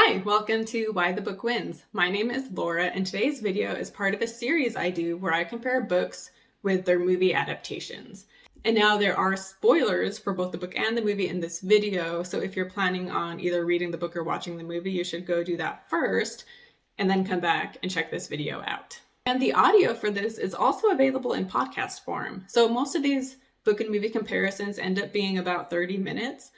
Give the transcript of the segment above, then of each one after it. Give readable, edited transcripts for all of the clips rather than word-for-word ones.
Hi, welcome to Why the Book Wins. My name is Laura, and today's video is part of a series I do where I compare books with their movie adaptations. And now there are spoilers for both the book and the movie in this video, so if you're planning on either reading the book or watching the movie, you should go do that first, and then come back and check this video out. And the audio for this is also available in podcast form. So most of these book and movie comparisons end up being about 30 minutes.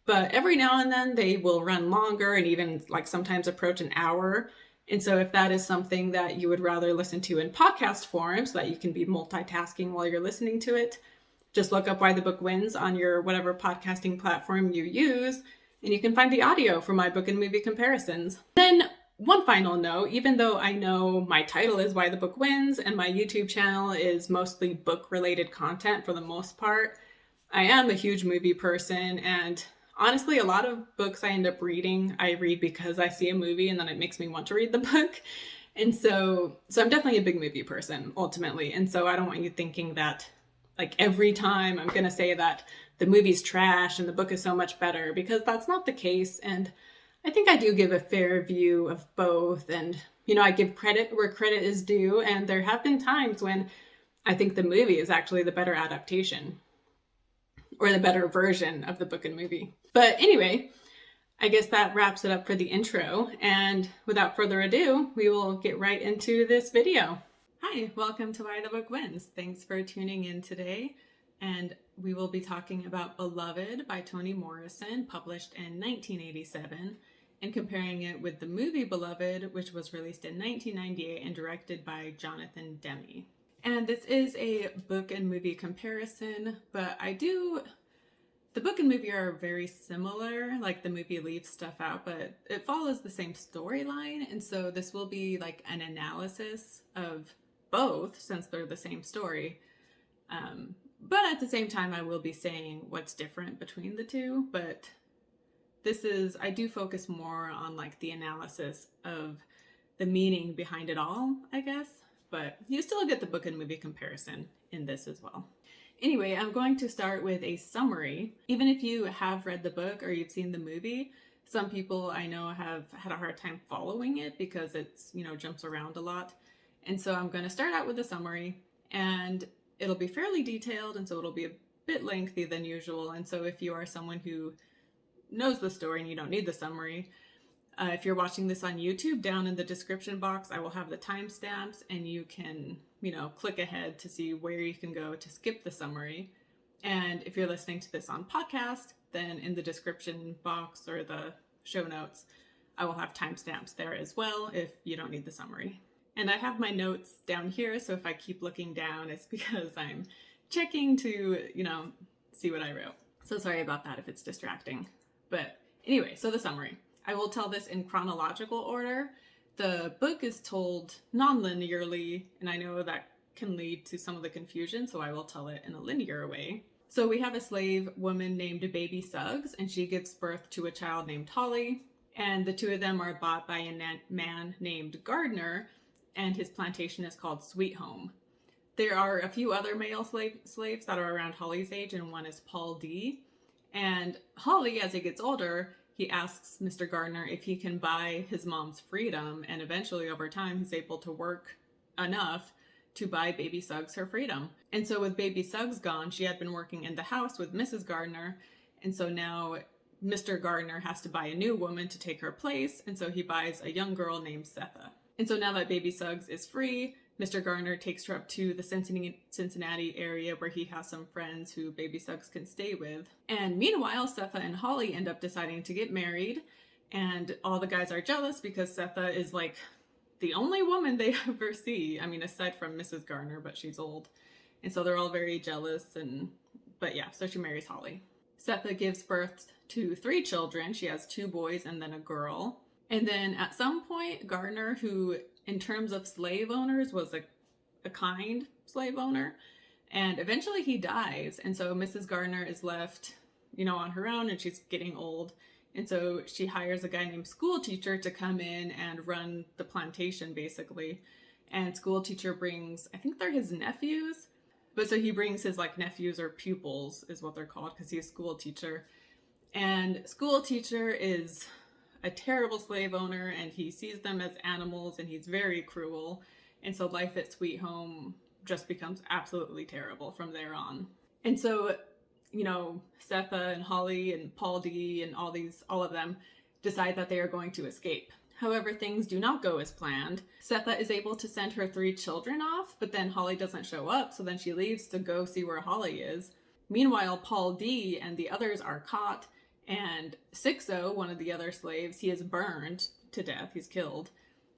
But every now and then they will run longer and even sometimes approach an hour. And so if that is something that you would rather listen to in podcast form so that you can be multitasking while you're listening to it, just look up Why the Book Wins on your whatever podcasting platform you use, and you can find the audio for my book and movie comparisons. Then one final note, even though I know my title is Why the Book Wins and my YouTube channel is mostly book-related content for the most part, I am a huge movie person, and honestly, a lot of books I end up reading, I read because I see a movie and then it makes me want to read the book. And so I'm definitely a big movie person, ultimately. And so I don't want you thinking that every time I'm going to say that the movie's trash and the book is so much better, because that's not the case. And I think I do give a fair view of both. And, I give credit where credit is due. And there have been times when I think the movie is actually the better adaptation, or the better version of the book and movie. But anyway, I guess that wraps it up for the intro. And without further ado, we will get right into this video. Hi, welcome to Why the Book Wins. Thanks for tuning in today. And we will be talking about Beloved by Toni Morrison, published in 1987, and comparing it with the movie Beloved, which was released in 1998 and directed by Jonathan Demme. And this is a book and movie comparison, but the book and movie are very similar. The movie leaves stuff out, but it follows the same storyline. And so this will be an analysis of both, since they're the same story. But at the same time, I will be saying what's different between the two. But I do focus more on the analysis of the meaning behind it all, I guess. But you still get the book and movie comparison in this as well. Anyway, I'm going to start with a summary. Even if you have read the book or you've seen the movie, some people I know have had a hard time following it because it's, jumps around a lot. And so I'm going to start out with a summary, and it'll be fairly detailed, and so it'll be a bit lengthy than usual. And so if you are someone who knows the story and you don't need the summary, if you're watching this on YouTube, down in the description box, I will have the timestamps, and you can, click ahead to see where you can go to skip the summary. And if you're listening to this on podcast, then in the description box or the show notes, I will have timestamps there as well if you don't need the summary. And I have my notes down here, so if I keep looking down, it's because I'm checking to, see what I wrote. So sorry about that if it's distracting. But anyway, so the summary. I will tell this in chronological order. The book is told non-linearly, and I know that can lead to some of the confusion, so I will tell it in a linear way. So we have a slave woman named Baby Suggs, and she gives birth to a child named Holly, and the two of them are bought by a man named Gardner, and his plantation is called Sweet Home. There are a few other male slaves that are around Holly's age, and one is Paul D. And Holly, as he gets older, he asks Mr. Gardner if he can buy his mom's freedom, and eventually over time he's able to work enough to buy Baby Suggs her freedom. And so with Baby Suggs gone, she had been working in the house with Mrs. Gardner, and so now Mr. Gardner has to buy a new woman to take her place, and so he buys a young girl named Sethe. And so now that Baby Suggs is free, Mr. Garner takes her up to the Cincinnati area where he has some friends who Baby Suggs can stay with. And meanwhile, Sethe and Holly end up deciding to get married, and all the guys are jealous because Sethe is the only woman they ever see. I mean, aside from Mrs. Garner, but she's old. And so they're all very jealous, but yeah, so she marries Holly. Sethe gives birth to 3 children. She has 2 boys and then a girl. And then at some point, Gardner, who in terms of slave owners was a kind slave owner, and eventually he dies. And so Mrs. Gardner is left, on her own, and she's getting old. And so she hires a guy named School Teacher to come in and run the plantation, basically. And School Teacher brings, I think they're his nephews, but so he brings his nephews or pupils is what they're called, because he's School Teacher. And School Teacher is a terrible slave owner, and he sees them as animals, and he's very cruel. And so life at Sweet Home just becomes absolutely terrible from there on. And so, Sethe and Halle and Paul D and all of them decide that they are going to escape. However, things do not go as planned. Sethe is able to send her 3 children off, but then Halle doesn't show up, so then she leaves to go see where Halle is. Meanwhile, Paul D and the others are caught, and Sethe, one of the other slaves, he is burned to death, he's killed.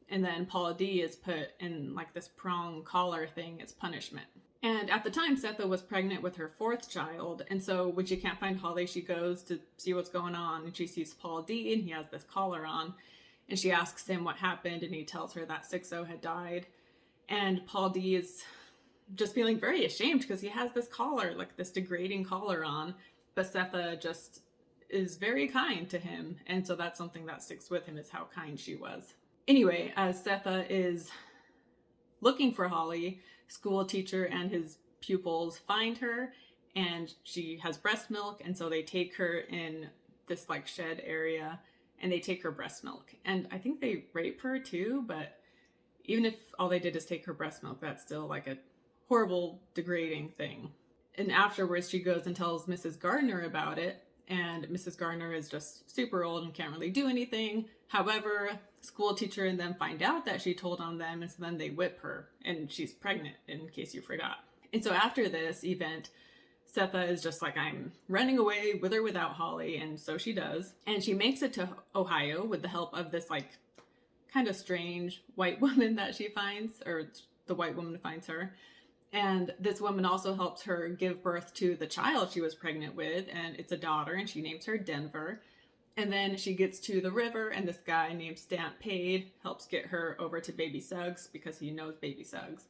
And then Paul D is put in like this prong collar thing as punishment. And at the time, Sethe was pregnant with her 4th child, and so when she can't find Halle, she goes to see what's going on, and she sees Paul D, and he has this collar on, and she asks him what happened, and he tells her that Sethe had died. And Paul D is just feeling very ashamed because he has this collar, like this degrading collar on, but Sethe just is very kind to him, and so that's something that sticks with him, is how kind she was. Anyway, as Sethe is looking for Halle, school teacher and his pupils find her, and she has breast milk, and so they take her in this like shed area, and they take her breast milk. And I think they rape her too, but even if all they did is take her breast milk, that's still like a horrible, degrading thing. And afterwards, she goes and tells Mrs. Garner about it, and Mrs. Garner is just super old and can't really do anything. However, school teacher and them find out that she told on them, and so then they whip her, and she's pregnant, in case you forgot. And so after this event, Sethe is just like, I'm running away with or without Halle, and so she does. And she makes it to Ohio with the help of this like kind of strange white woman that she finds, or the white woman finds her. And this woman also helps her give birth to the child she was pregnant with, and it's a daughter, and she names her Denver. And then she gets to the river, and this guy named Stamp Paid helps get her over to baby Suggs because he knows baby Suggs.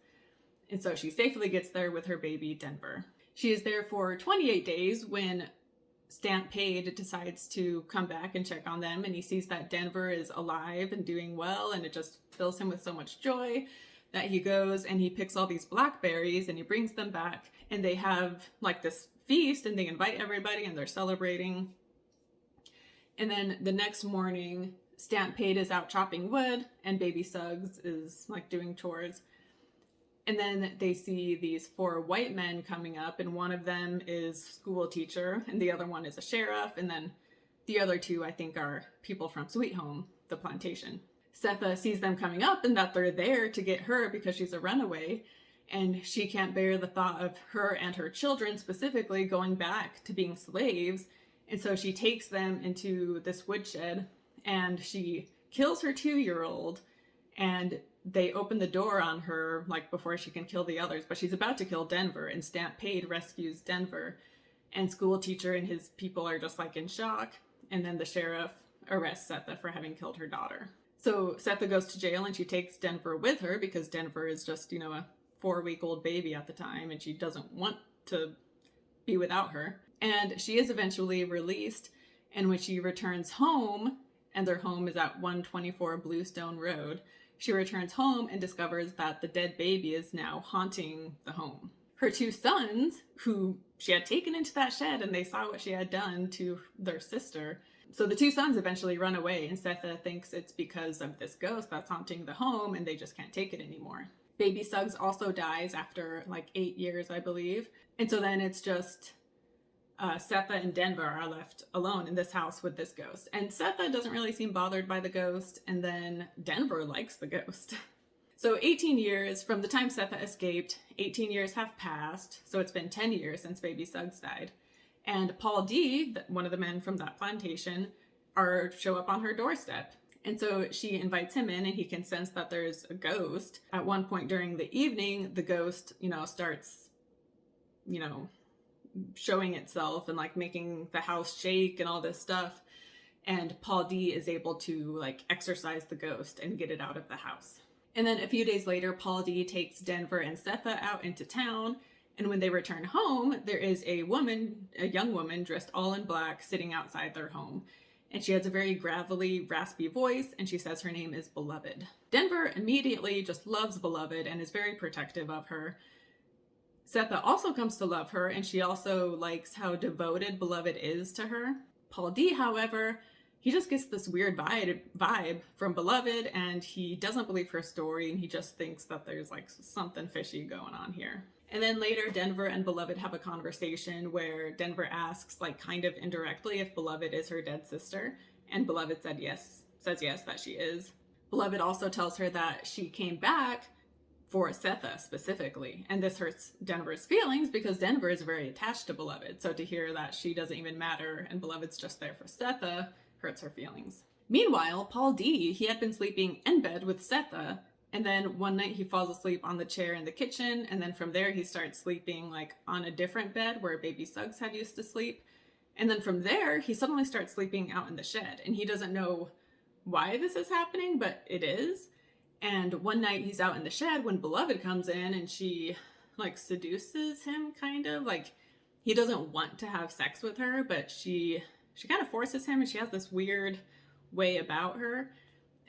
And so she safely gets there with her baby Denver. She is there for 28 days when Stamp Paid decides to come back and check on them, and he sees that Denver is alive and doing well, and it just fills him with so much joy that he goes and he picks all these blackberries and he brings them back, and they have like this feast, and they invite everybody, and they're celebrating. And then the next morning, Stamp Paid is out chopping wood, and baby Suggs is like doing chores. And then they see these 4 white men coming up, and one of them is school teacher, and the other one is a sheriff, and then the other 2, I think, are people from Sweet Home, the plantation. Sethe sees them coming up and that they're there to get her because she's a runaway, and she can't bear the thought of her and her children specifically going back to being slaves. And so she takes them into this woodshed, and she kills her 2-year-old, and they open the door on her like before she can kill the others, but she's about to kill Denver, and Stamp Paid rescues Denver, and school teacher and his people are just like in shock. And then the sheriff arrests Sethe for having killed her daughter. So Sethe goes to jail, and she takes Denver with her because Denver is just, a 4-week-old baby at the time, and she doesn't want to be without her. And she is eventually released, and when she returns home, and their home is at 124 Bluestone Road, she returns home and discovers that the dead baby is now haunting the home. Her 2 sons, who she had taken into that shed, and they saw what she had done to their sister. So the 2 sons eventually run away, and Sethe thinks it's because of this ghost that's haunting the home, and they just can't take it anymore. Baby Suggs also dies after like 8 years, I believe. And so then it's just Sethe and Denver are left alone in this house with this ghost. And Sethe doesn't really seem bothered by the ghost, and then Denver likes the ghost. So 18 years from the time Sethe escaped, 18 years have passed, so it's been 10 years since baby Suggs died. And Paul D, one of the men from that plantation, show up on her doorstep. And so she invites him in, and he can sense that there's a ghost. At one point during the evening, the ghost, starts, showing itself and like making the house shake and all this stuff. And Paul D is able to like exorcise the ghost and get it out of the house. And then a few days later, Paul D takes Denver and Sethe out into town. And when they return home, there is a young woman dressed all in black sitting outside their home. And she has a very gravelly, raspy voice, and she says her name is Beloved. Denver immediately just loves Beloved and is very protective of her. Sethe also comes to love her, and she also likes how devoted Beloved is to her. Paul D, however, he just gets this weird vibe from Beloved, and he doesn't believe her story, and he just thinks that there's like something fishy going on here. And then later, Denver and Beloved have a conversation where Denver asks, like kind of indirectly, if Beloved is her dead sister, and Beloved says yes, that she is. Beloved also tells her that she came back for Sethe specifically, and this hurts Denver's feelings because Denver is very attached to Beloved, so to hear that she doesn't even matter and Beloved's just there for Sethe hurts her feelings. Meanwhile, Paul D, he had been sleeping in bed with Sethe, and then one night he falls asleep on the chair in the kitchen, and then from there he starts sleeping like on a different bed where baby Suggs had used to sleep, and then from there he suddenly starts sleeping out in the shed, and he doesn't know why this is happening, but it is. And one night he's out in the shed when Beloved comes in, and she like seduces him, kind of like he doesn't want to have sex with her, but she kind of forces him, and she has this weird way about her.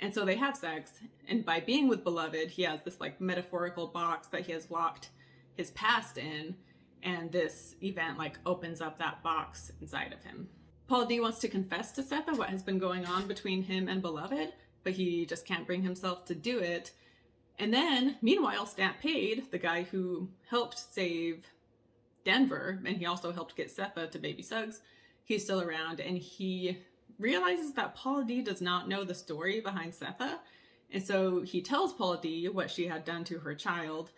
And so they have sex, and by being with Beloved, he has this like metaphorical box that he has locked his past in, and this event like opens up that box inside of him. Paul D wants to confess to Sethe what has been going on between him and Beloved, but he just can't bring himself to do it. And then, meanwhile, Stampede, the guy who helped save Denver, and he also helped get Sethe to baby Suggs, he's still around, and he realizes that Paul D does not know the story behind Sethe, and so he tells Paul D what she had done to her child,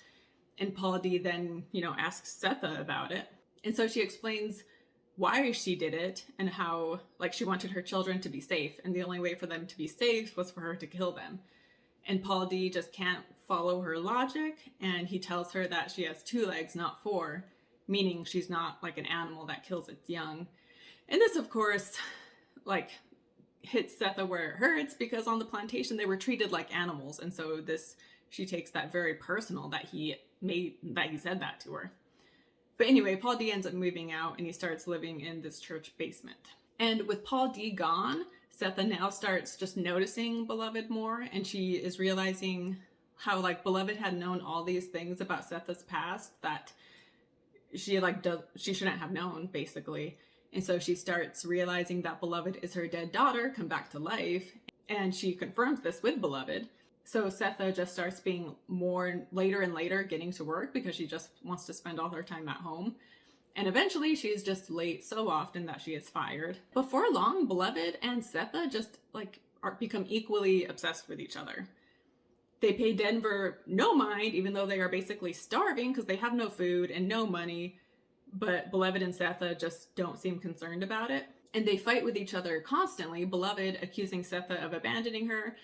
and Paul D then, asks Sethe about it. And so she explains why she did it and how, like, she wanted her children to be safe, and the only way for them to be safe was for her to kill them. And Paul D just can't follow her logic, and he tells her that she has 2 legs, not 4, meaning she's not like an animal that kills its young. And this, of course, like, hits Sethe where it hurts, because on the plantation they were treated like animals, and so she takes that very personal that he said that to her. But anyway, Paul D ends up moving out, and he starts living in this church basement. And with Paul D gone, Sethe now starts just noticing Beloved more, and she is realizing how like Beloved had known all these things about Sethe's past that she shouldn't have known, basically. And so she starts realizing that Beloved is her dead daughter come back to life, and she confirms this with Beloved. So Sethe just starts being more later and later getting to work because she just wants to spend all her time at home. And eventually she's just late so often that she is fired. Before long, Beloved and Sethe just become equally obsessed with each other. They pay Denver no mind, even though they are basically starving because they have no food and no money. But Beloved and Sethe just don't seem concerned about it. And they fight with each other constantly, Beloved accusing Sethe of abandoning her,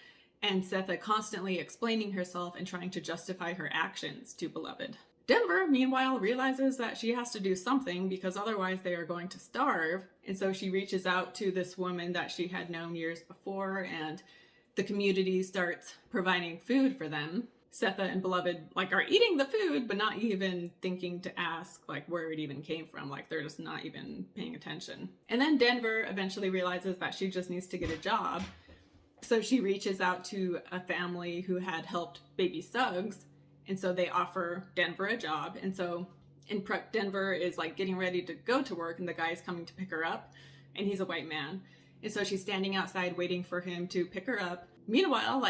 and Sethe constantly explaining herself and trying to justify her actions to Beloved. Denver, meanwhile, realizes that she has to do something because otherwise they are going to starve, and so she reaches out to this woman that she had known years before, and the community starts providing food for them. Sethe and Beloved are eating the food, but not even thinking to ask where it even came from. They're just not even paying attention. And then Denver eventually realizes that she just needs to get a job. So she reaches out to a family who had helped baby Suggs, and so they offer Denver a job. And so Denver is getting ready to go to work, and the guy is coming to pick her up, and he's a white man. And so she's standing outside waiting for him to pick her up. Meanwhile,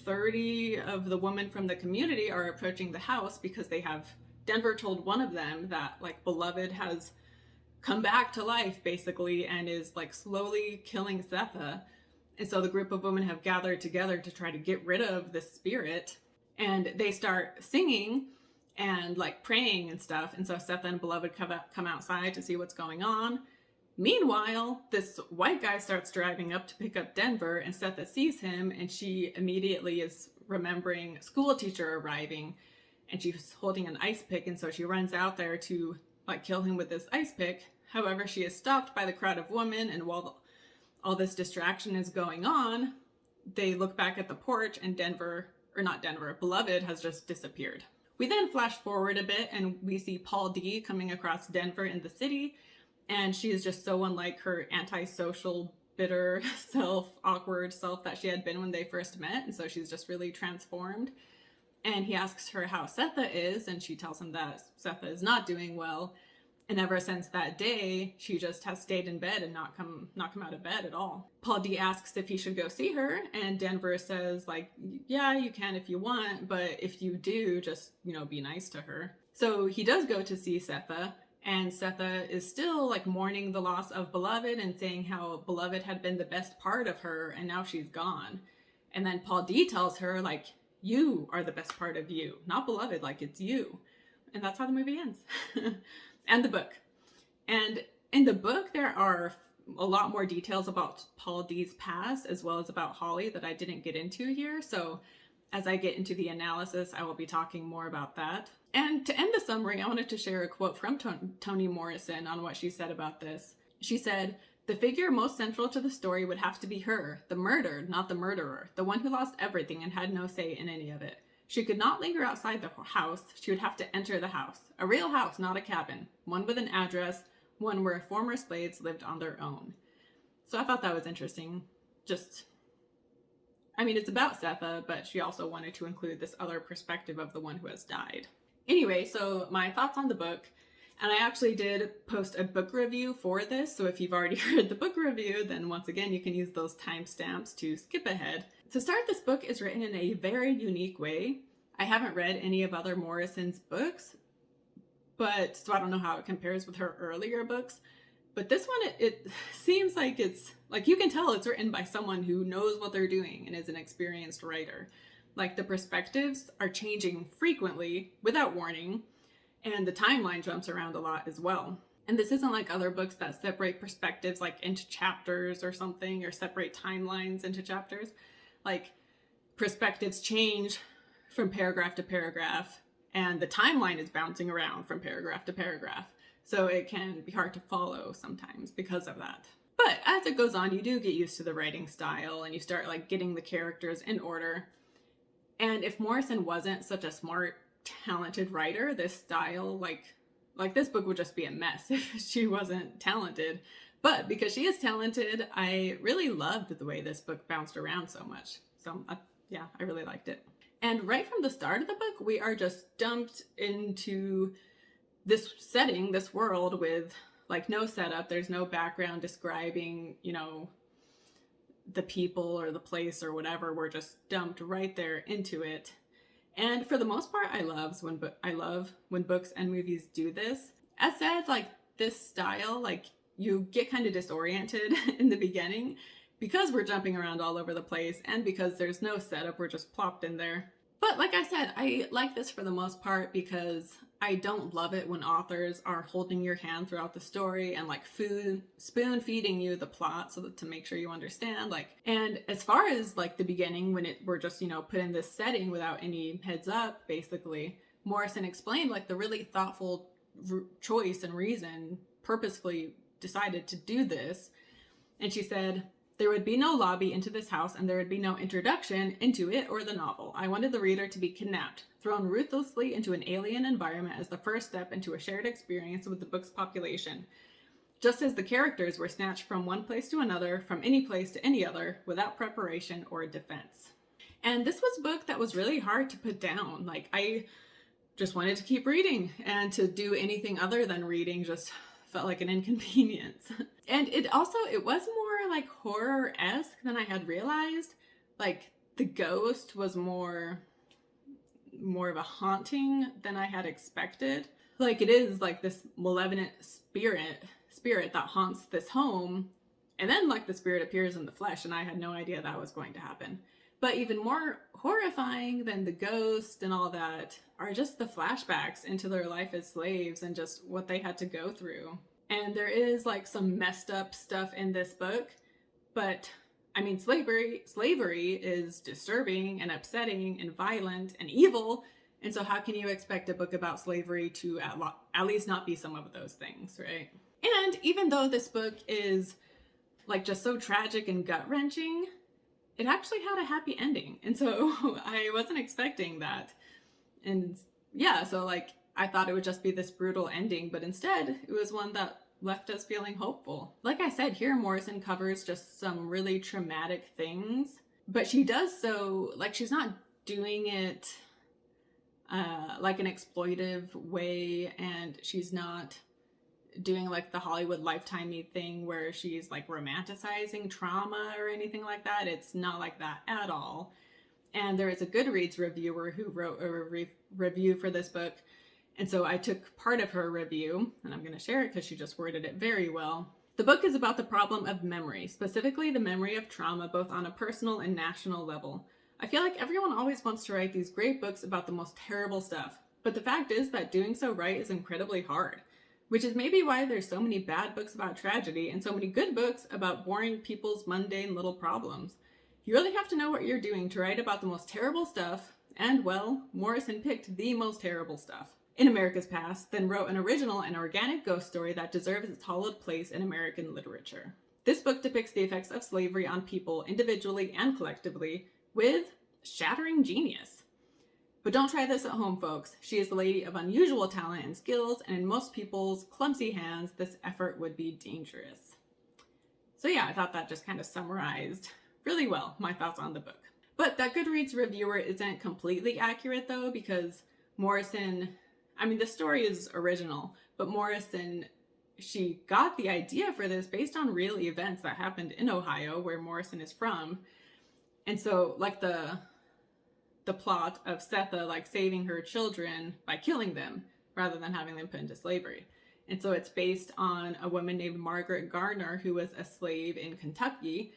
30 of the women from the community are approaching the house because Denver told one of them that Beloved has come back to life basically and is slowly killing Sethe. And so the group of women have gathered together to try to get rid of this spirit, and they start singing and praying and stuff. And so Sethe and Beloved come outside to see what's going on. Meanwhile, this white guy starts driving up to pick up Denver, and Sethe sees him, and she immediately is remembering a school teacher arriving, and she's holding an ice pick, and so she runs out there to kill him with this ice pick. However, she is stopped by the crowd of women, and while all this distraction is going on, they look back at the porch, and Beloved has just disappeared. We then flash forward a bit, and we see Paul D coming across Denver in the city. And she is just so unlike her antisocial, bitter self, awkward self that she had been when they first met. And so she's just really transformed. And he asks her how Sethe is, and she tells him that Sethe is not doing well. And ever since that day, she just has stayed in bed and not come out of bed at all. Paul D asks if he should go see her, and Denver says, like, yeah, you can if you want, but if you do, just, be nice to her. So he does go to see Sethe, and Sethe is still like mourning the loss of Beloved and saying how Beloved had been the best part of her and now she's gone. And then Paul D tells her, like, you are the best part of you, not Beloved, like it's you. And that's how the movie ends. And the book. And in the book, there are a lot more details about Paul D's past as well as about Halle that I didn't get into here. So as I get into the analysis, I will be talking more about that. And to end the summary, I wanted to share a quote from Toni Morrison on what she said about this. She said, "The figure most central to the story would have to be her, the murdered, not the murderer, the one who lost everything and had no say in any of it. She could not linger outside the house. She would have to enter the house. A real house, not a cabin. One with an address, one where former slaves lived on their own." So I thought that was interesting. It's about Sethe, but she also wanted to include this other perspective of the one who has died. Anyway, so my thoughts on the book, and I actually did post a book review for this, so if you've already heard the book review, then once again, you can use those timestamps to skip ahead. To start, this book is written in a very unique way. I haven't read any of other Morrison's books, so I don't know how it compares with her earlier books. But this one, it seems like it's, like, you can tell it's written by someone who knows what they're doing and is an experienced writer. Like, the perspectives are changing frequently without warning, and the timeline jumps around a lot as well. And this isn't like other books that separate perspectives like into chapters or something, or separate timelines into chapters. Like, perspectives change from paragraph to paragraph, and the timeline is bouncing around from paragraph to paragraph. So it can be hard to follow sometimes because of that. But as it goes on, you do get used to the writing style and you start like getting the characters in order. And if Morrison wasn't such a smart, talented writer, this style, like this book would just be a mess if she wasn't talented. But because she is talented, I really loved the way this book bounced around so much. So yeah, I really liked it. And right from the start of the book, we are just dumped into this setting, this world with like no setup. There's no background describing, the people or the place or whatever. We're just dumped right there into it. And for the most part, I love when books and movies do this. As said, like this style, like you get kind of disoriented in the beginning because we're jumping around all over the place and because there's no setup, we're just plopped in there. But like I said, I like this for the most part because I don't love it when authors are holding your hand throughout the story and like spoon feeding you the plot to make sure you understand. And as far as like the beginning, when we're just, put in this setting without any heads up, basically, Morrison explained like the really thoughtful choice and reason, purposefully decided to do this. And she said, "There would be no lobby into this house and there would be no introduction into it or the novel. I wanted the reader to be kidnapped, thrown ruthlessly into an alien environment as the first step into a shared experience with the book's population. Just as the characters were snatched from one place to another, from any place to any other, without preparation or defense." And this was a book that was really hard to put down. Like, I just wanted to keep reading, and to do anything other than reading just felt like an inconvenience. And it was more like horror-esque than I had realized. Like, the ghost was more of a haunting than I had expected. Like, it is like this malevolent spirit that haunts this home, and then like the spirit appears in the flesh, and I had no idea that was going to happen. But even more horrifying than the ghost and all that are just the flashbacks into their life as slaves and just what they had to go through. And there is like some messed up stuff in this book, but I mean, slavery is disturbing and upsetting and violent and evil. And so how can you expect a book about slavery to at least not be some of those things, right? And even though this book is like just so tragic and gut-wrenching, it actually had a happy ending. And so I wasn't expecting that. And yeah, so like I thought it would just be this brutal ending, but instead it was one that left us feeling hopeful. Like I said, here Morrison covers just some really traumatic things, but she does so, like, she's not doing it like an exploitive way, and she's not doing like the Hollywood Lifetime-y thing where she's like romanticizing trauma or anything like that. It's not like that at all. And there is a Goodreads reviewer who wrote a review for this book. And so I took part of her review, and I'm going to share it because she just worded it very well. The book is about the problem of memory, specifically the memory of trauma, both on a personal and national level. I feel like everyone always wants to write these great books about the most terrible stuff, but the fact is that doing so right is incredibly hard, which is maybe why there's so many bad books about tragedy and so many good books about boring people's mundane little problems. You really have to know what you're doing to write about the most terrible stuff, and well, Morrison picked the most terrible stuff in America's past, then wrote an original and organic ghost story that deserves its hallowed place in American literature. This book depicts the effects of slavery on people individually and collectively with shattering genius. But don't try this at home, folks. She is a lady of unusual talent and skills, and in most people's clumsy hands, this effort would be dangerous. So yeah, I thought that just kind of summarized really well my thoughts on the book. But that Goodreads reviewer isn't completely accurate though, because Morrison, I mean, the story is original, but Morrison, she got the idea for this based on real events that happened in Ohio, where Morrison is from. And so, like the plot of Sethe, like saving her children by killing them rather than having them put into slavery. And so it's based on a woman named Margret Garner, who was a slave in Kentucky.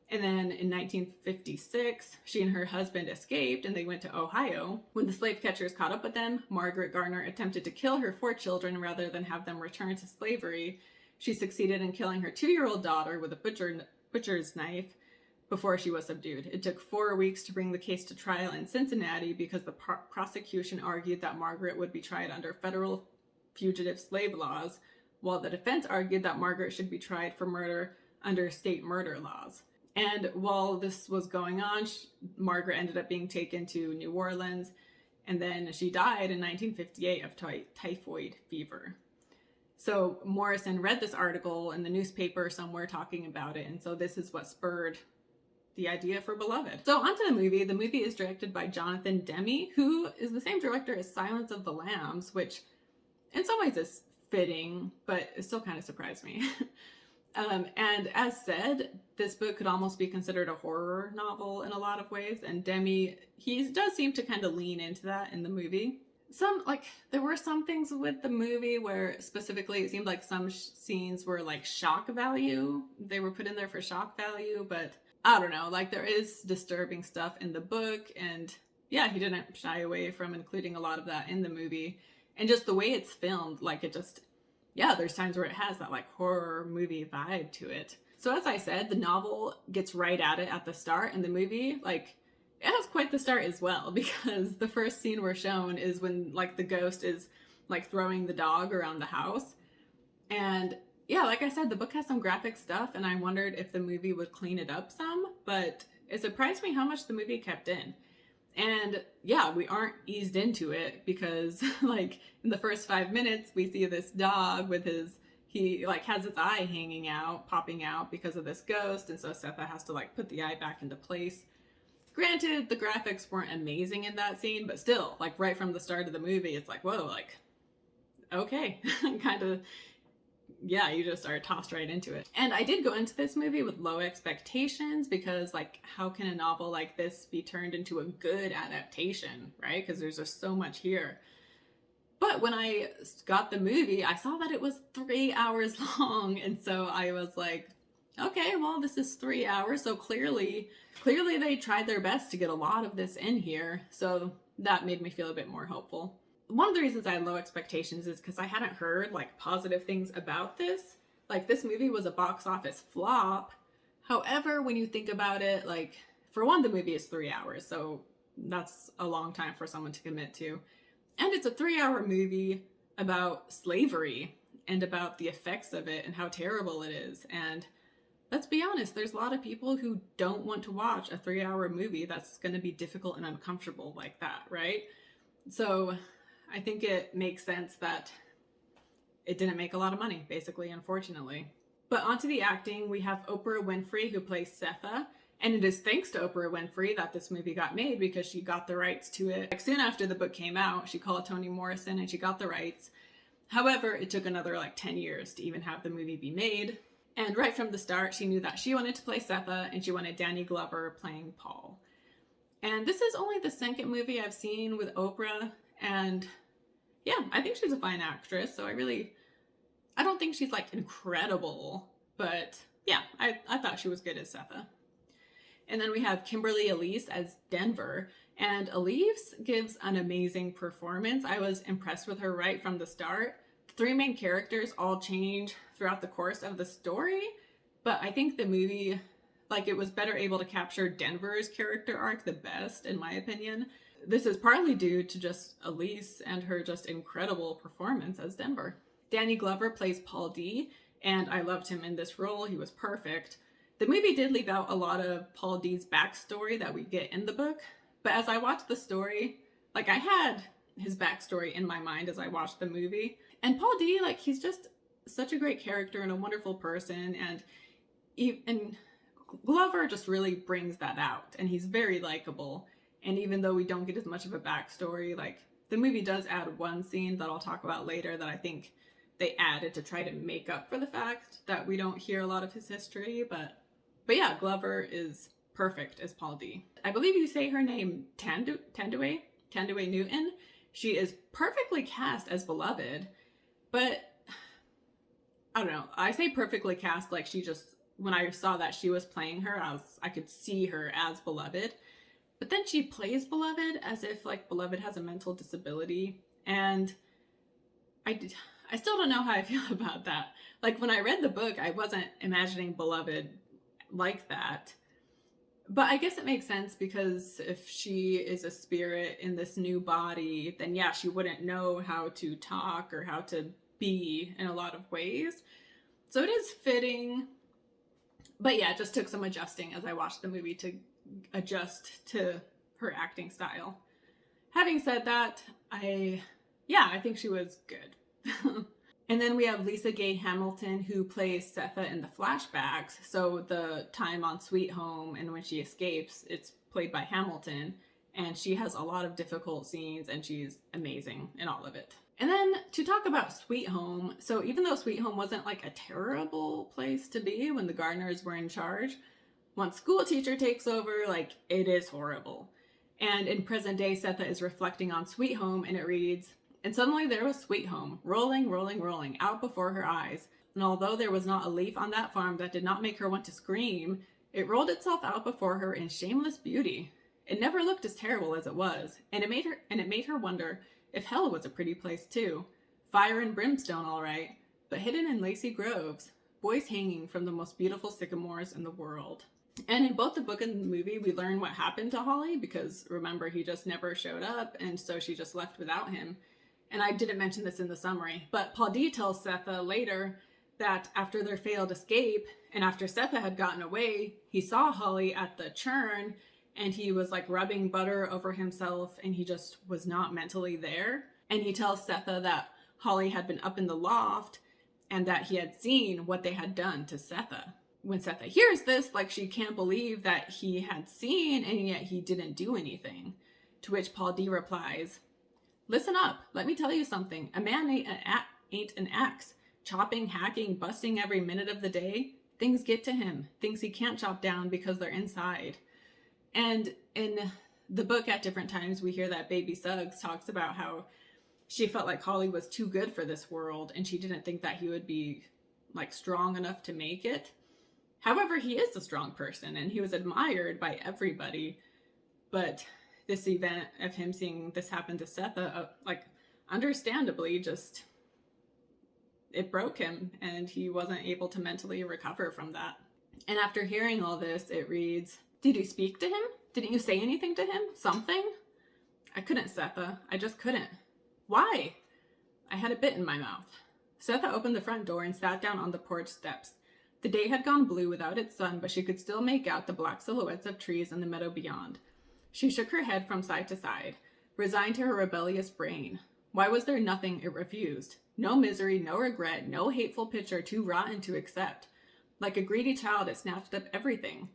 And then in 1956, she and her husband escaped and they went to Ohio. When the slave catchers caught up with them, Margret Garner attempted to kill her 4 children rather than have them return to slavery. She succeeded in killing her 2-year-old daughter with a butcher's knife before she was subdued. It took 4 weeks to bring the case to trial in Cincinnati because the prosecution argued that Margaret would be tried under federal fugitive slave laws, while the defense argued that Margaret should be tried for murder under state murder laws. And while this was going on, Margaret ended up being taken to New Orleans, and then she died in 1958 of typhoid fever. So Morrison read this article in the newspaper somewhere talking about it, and so this is what spurred the idea for Beloved. So onto the movie. The movie is directed by Jonathan Demme, who is the same director as Silence of the Lambs, which in some ways is fitting, but it still kind of surprised me. And as said, this book could almost be considered a horror novel in a lot of ways, and Demme, he does seem to kind of lean into that in the movie. There were some things with the movie where specifically it seemed like some scenes were like shock value. They were put in there for shock value, but I don't know, like there is disturbing stuff in the book, and yeah, he didn't shy away from including a lot of that in the movie. And just the way it's filmed, like it just, yeah, there's times where it has that like horror movie vibe to it. So as I said, the novel gets right at it at the start, and the movie, like, it has quite the start as well, because the first scene we're shown is when like the ghost is like throwing the dog around the house. And yeah, like I said, the book has some graphic stuff, and I wondered if the movie would clean it up some, but it surprised me how much the movie kept in. And yeah, we aren't eased into it because like in the first 5 minutes, we see this dog with he like has his eye hanging out, popping out because of this ghost. And so Sethe has to like put the eye back into place. Granted, the graphics weren't amazing in that scene, but still, like right from the start of the movie, it's like, whoa, like, okay, kind of, yeah, you just are tossed right into it. And I did go into this movie with low expectations because, like, how can a novel like this be turned into a good adaptation, right? Because there's just so much here. But when I got the movie, I saw that it was 3 hours long. And so I was like, okay, well, this is 3 hours. So clearly they tried their best to get a lot of this in here. So that made me feel a bit more hopeful. One of the reasons I had low expectations is because I hadn't heard like positive things about this. Like, this movie was a box office flop. However, when you think about it, like, for one, the movie is 3 hours, so that's a long time for someone to commit to. And it's a 3-hour movie about slavery and about the effects of it and how terrible it is. And let's be honest, there's a lot of people who don't want to watch a 3-hour movie that's going to be difficult and uncomfortable like that, right? So I think it makes sense that it didn't make a lot of money, basically, unfortunately. But onto the acting, we have Oprah Winfrey, who plays Sethe, and it is thanks to Oprah Winfrey that this movie got made because she got the rights to it. Like, soon after the book came out, she called Toni Morrison and she got the rights. However, it took another like 10 years to even have the movie be made. And right from the start, she knew that she wanted to play Sethe and she wanted Danny Glover playing Paul. And this is only the second movie I've seen with Oprah. And yeah, I think she's a fine actress. So I don't think she's like incredible, but yeah, I thought she was good as Sethe. And then we have Kimberly Elise as Denver. And Elise gives an amazing performance. I was impressed with her right from the start. The three main characters all change throughout the course of the story, but I think the movie, like, it was better able to capture Denver's character arc the best, in my opinion. This is partly due to just Elise and her just incredible performance as Denver. Danny Glover plays Paul D, and I loved him in this role. He was perfect. The movie did leave out a lot of Paul D's backstory that we get in the book, but as I watched the story, like, I had his backstory in my mind as I watched the movie. And Paul D, like, he's just such a great character and a wonderful person, and Glover just really brings that out, and he's very likable. And even though we don't get as much of a backstory, like, the movie does add one scene that I'll talk about later that I think they added to try to make up for the fact that we don't hear a lot of his history, but yeah, Glover is perfect as Paul D. I believe you say her name Tandue Newton. She is perfectly cast as Beloved, but I don't know. I say perfectly cast like she just, when I saw that she was playing her, I could see her as Beloved. But then she plays Beloved as if like Beloved has a mental disability. And I still don't know how I feel about that. Like, when I read the book, I wasn't imagining Beloved like that. But I guess it makes sense, because if she is a spirit in this new body, then yeah, she wouldn't know how to talk or how to be in a lot of ways. So it is fitting. But yeah, it just took some adjusting as I watched the movie to adjust to her acting style. Having said that, I think she was good. And then we have Lisa Gay Hamilton, who plays Sethe in the flashbacks. So the time on Sweet Home and when she escapes, it's played by Hamilton. And she has a lot of difficult scenes, and she's amazing in all of it. And then to talk about Sweet Home, so even though Sweet Home wasn't like a terrible place to be when the Garners were in charge, once school teacher takes over, like, it is horrible. And in present day, Sethe is reflecting on Sweet Home, and it reads, "And suddenly there was Sweet Home, rolling, rolling, rolling, out before her eyes. And although there was not a leaf on that farm that did not make her want to scream, it rolled itself out before her in shameless beauty. It never looked as terrible as it was, and it made her wonder if hell was a pretty place too. Fire and brimstone, all right, but hidden in lacy groves, boys hanging from the most beautiful sycamores in the world." And in both the book and the movie, we learn what happened to Halle, because remember, he just never showed up, and so she just left without him. And I didn't mention this in the summary, but Paul D tells Sethe later that after their failed escape, and after Sethe had gotten away, he saw Halle at the churn, and he was like rubbing butter over himself, and he just was not mentally there. And he tells Sethe that Halle had been up in the loft, and that he had seen what they had done to Sethe. When Sethe hears this, like, she can't believe that he had seen, and yet he didn't do anything. To which Paul D replies, "Listen up, let me tell you something. A man ain't an axe. Chopping, hacking, busting every minute of the day. Things get to him. Things he can't chop down because they're inside." And in the book, at different times, we hear that Baby Suggs talks about how she felt like Halle was too good for this world, and she didn't think that he would be like strong enough to make it. However, he is a strong person, and he was admired by everybody. But this event of him seeing this happen to Sethe, like, understandably, just, it broke him, and he wasn't able to mentally recover from that. And after hearing all this, it reads, "Did you speak to him? Didn't you say anything to him? Something?" "I couldn't, Sethe. I just couldn't." "Why?" "I had a bit in my mouth." Sethe opened the front door and sat down on the porch steps. The day had gone blue without its sun, but she could still make out the black silhouettes of trees in the meadow beyond. She shook her head from side to side, resigned to her rebellious brain. Why was there nothing it refused? No misery, no regret, no hateful picture too rotten to accept. Like a greedy child, it snatched up everything.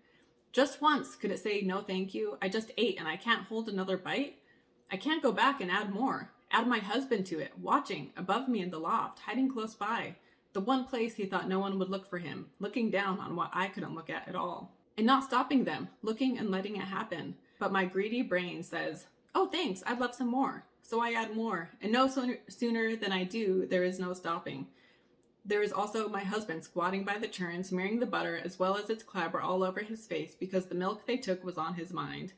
Just once could it say, "No thank you, I just ate and I can't hold another bite? I can't go back and add more. Add my husband to it, watching, above me in the loft, hiding close by. The one place he thought no one would look for him, looking down on what I couldn't look at all. And not stopping them, looking and letting it happen. But my greedy brain says, oh thanks, I'd love some more. So I add more, and no sooner than I do, there is no stopping. There is also my husband squatting by the churn, smearing the butter as well as its clabber all over his face because the milk they took was on his mind.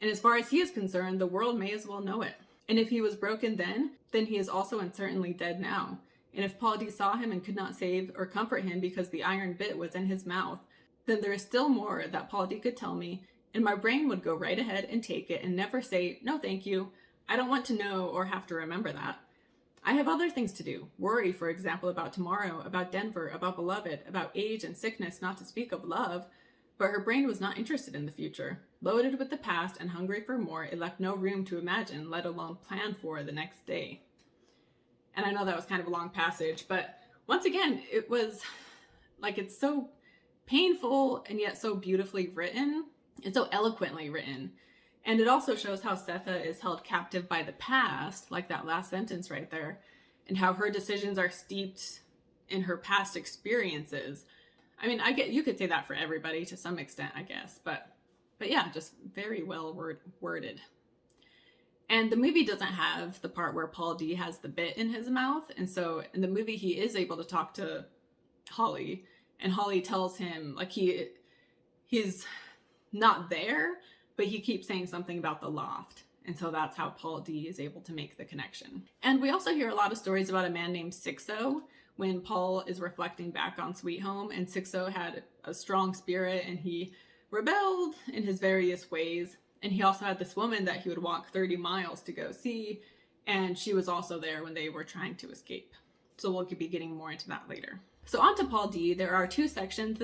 And as far as he is concerned, the world may as well know it. And if he was broken then he is also and certainly dead now. And if Paul D saw him and could not save or comfort him because the iron bit was in his mouth, then there is still more that Paul D could tell me, and my brain would go right ahead and take it and never say, no thank you, I don't want to know or have to remember that. I have other things to do. Worry, for example, about tomorrow, about Denver, about beloved, about age and sickness, not to speak of love. But her brain was not interested in the future. Loaded with the past and hungry for more, it left no room to imagine, let alone plan for the next day. And I know that was kind of a long passage, but once again, it was like, it's so painful and yet so beautifully written and so eloquently written. And it also shows how Sethe is held captive by the past, like that last sentence right there, and how her decisions are steeped in her past experiences. I mean, you could say that for everybody to some extent, I guess, but yeah, just very well worded. And the movie doesn't have the part where Paul D has the bit in his mouth, and so in the movie he is able to talk to Halle, and Halle tells him like he's not there, but he keeps saying something about the loft. And so that's how Paul D is able to make the connection. And we also hear a lot of stories about a man named Sethe when Paul is reflecting back on Sweet Home, and Sethe had a strong spirit and he rebelled in his various ways. And he also had this woman that he would walk 30 miles to go see, and she was also there when they were trying to escape. So we'll be getting more into that later. So on to Paul D. There are two sections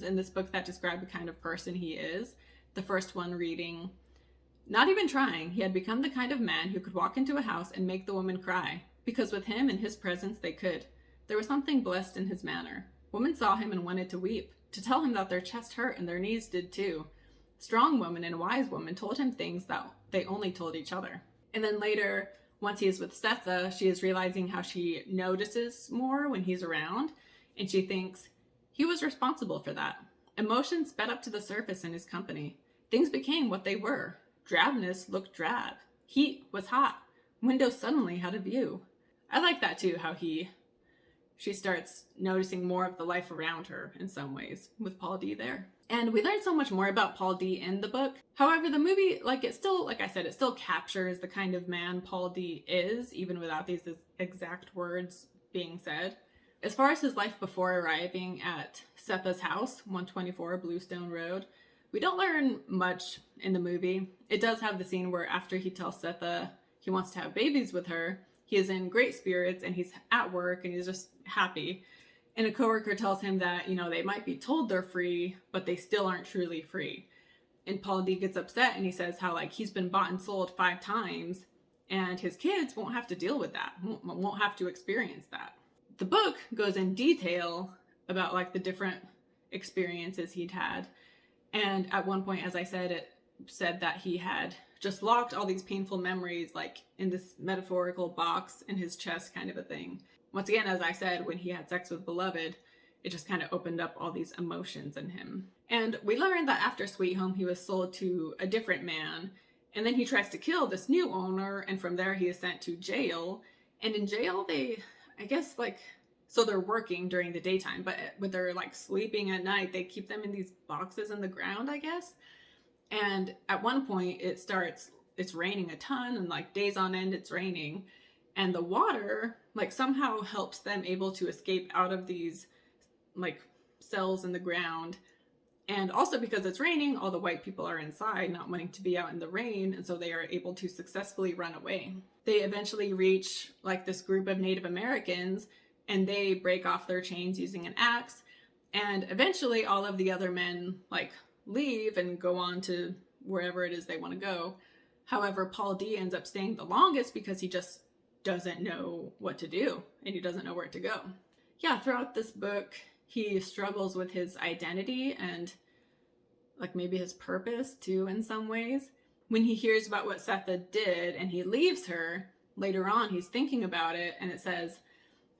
in this book that describe the kind of person he is. The first one reading, not even trying, he had become the kind of man who could walk into a house and make the woman cry, because with him in his presence they could. There was something blessed in his manner. Women saw him and wanted to weep, to tell him that their chest hurt and their knees did too. Strong women and wise women told him things that they only told each other. And then later, once he is with Sethe, she is realizing how she notices more when he's around, and she thinks, he was responsible for that. Emotions sped up to the surface in his company. Things became what they were. Drabness looked drab. Heat was hot. Windows suddenly had a view. I like that too, how she starts noticing more of the life around her in some ways with Paul D there. And we learned so much more about Paul D in the book. However, the movie, like I said, it still captures the kind of man Paul D is, even without these exact words being said. As far as his life before arriving at Sethe's house, 124 Bluestone Road, we don't learn much in the movie. It does have the scene where after he tells Sethe he wants to have babies with her, he is in great spirits and he's at work and he's just happy. And a coworker tells him that, they might be told they're free, but they still aren't truly free. And Paul D gets upset and he says how he's been bought and sold 5 times and his kids won't have to deal with that, won't have to experience that. The book goes in detail about the different experiences he'd had. And at one point, as I said, it said that he had just locked all these painful memories in this metaphorical box in his chest kind of a thing. Once again, as I said, when he had sex with Beloved, it just kind of opened up all these emotions in him. And we learned that after Sweet Home, he was sold to a different man. And then he tries to kill this new owner. And from there, he is sent to jail. And in jail, so they're working during the daytime, but when they're sleeping at night, they keep them in these boxes in the ground, I guess. And at one point it's raining a ton and days on end it's raining. And the water somehow helps them able to escape out of these cells in the ground. And also because it's raining, all the white people are inside not wanting to be out in the rain. And so they are able to successfully run away. They eventually reach this group of Native Americans and they break off their chains using an axe. And eventually all of the other men leave and go on to wherever it is they want to go. However, Paul D ends up staying the longest because he just doesn't know what to do and he doesn't know where to go. Yeah, throughout this book, he struggles with his identity and maybe his purpose too in some ways. When he hears about what Sethe did and he leaves her, later on, he's thinking about it, and it says,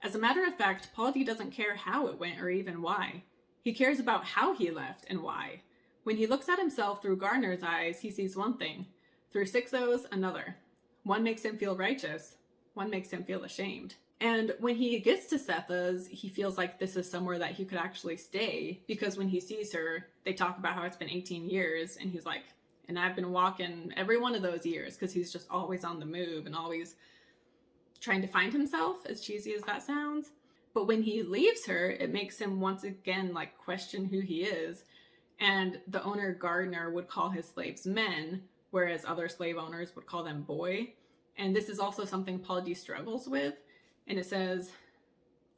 as a matter of fact, Paul D doesn't care how it went or even why. He cares about how he left and why. When he looks at himself through Garner's eyes, he sees one thing. Through Sixo's, another. One makes him feel righteous. One makes him feel ashamed. And when he gets to Sethe's, he feels like this is somewhere that he could actually stay, because when he sees her, they talk about how it's been 18 years, and he's like, and I've been walking every one of those years, because he's just always on the move and always trying to find himself, as cheesy as that sounds. But when he leaves her, it makes him once again like question who he is. And the owner Garner would call his slaves men, whereas other slave owners would call them boy. And this is also something Paul D struggles with. And it says,